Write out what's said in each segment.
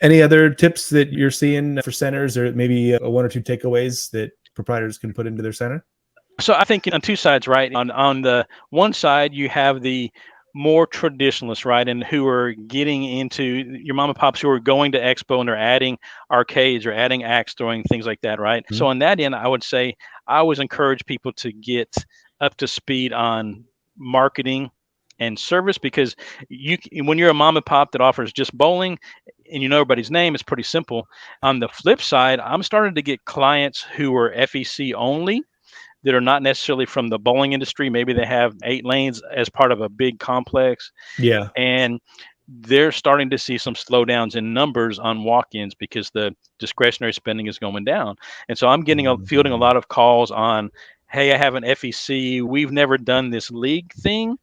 Any other tips that you're seeing for centers, or maybe one or two takeaways that proprietors can put into their center? So I think on two sides, right? On the one side, you have the more traditionalists, right, and who are getting into your mom and pops who are going to expo and they're adding arcades or adding axe throwing, things like that, right? Mhm. So on that end, I would say I always encourage people to get up to speed on marketing and service, because when you're a mom and pop that offers just bowling and you know everybody's name, it's pretty simple. On the flip side, I'm starting to get clients who are FEC only that are not necessarily from the bowling industry. Maybe they have 8 lanes as part of a big complex, Yeah. and they're starting to see some slowdowns in numbers on walk-ins because the discretionary spending is going down. And so I'm fielding a Mhm. lot of calls on, hey, I have an FEC. We've never done this league thing.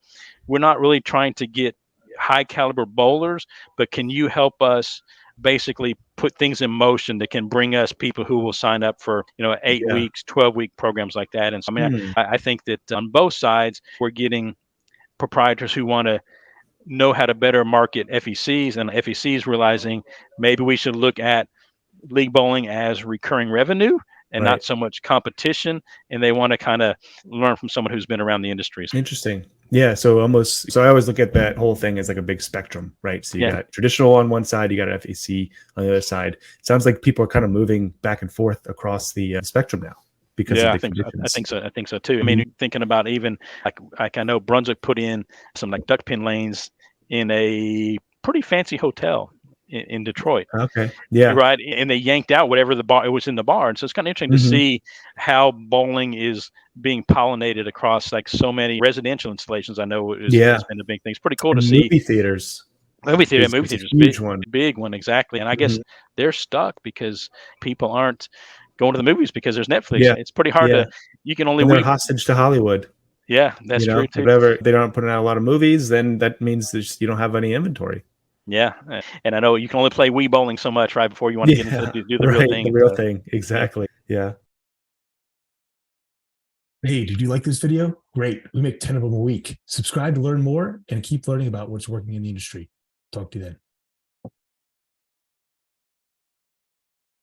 We're not really trying to get high caliber bowlers, but can you help us basically put things in motion that can bring us people who will sign up for 8 Yeah. weeks, 12-week programs like that? And so I mean, Hmm. I think that on both sides we're getting proprietors who want to know how to better market FECs, and FECs realizing maybe we should look at league bowling as recurring revenue and not Right. so much competition, and they want to kind of learn from someone who's been around the industry. Interesting. Yeah. So I always look at that whole thing as like a big spectrum, right? So you Yeah. got traditional on one side, you got FEC on the other side. It sounds like people are kind of moving back and forth across the spectrum now because of Yeah, the I conditions. think so. I think so too. I mean, Mhm. thinking about even like I know Brunswick put in some like duck pin lanes in a pretty fancy hotel in Detroit, Okay. Yeah. right? And they yanked out whatever the bar it was in the bar, and so it's kind of interesting to Hmm. see how bowling is being pollinated across like so many residential installations. I know Yeah. has been a big thing. It's pretty cool to And see. movie theaters Movie is a theaters, huge one. big one, exactly. And I guess Mhm. they're stuck because people aren't going to the movies because there's Netflix. Yeah. It's pretty hard Yeah. to. You can only And they're we. hostage to Hollywood. Yeah, that's true too. Whatever they don't put out a lot of movies, then that means you don't have any inventory. Yeah, and I know you can only play Wii bowling so much, right, before you want to get into Yeah. do the real Right. thing. The And real so, thing. yeah. Exactly. Yeah. Hey, did you like this video? Great. We make 10 of them a week. Subscribe to learn more and keep learning about what's working in the industry. Talk to you then.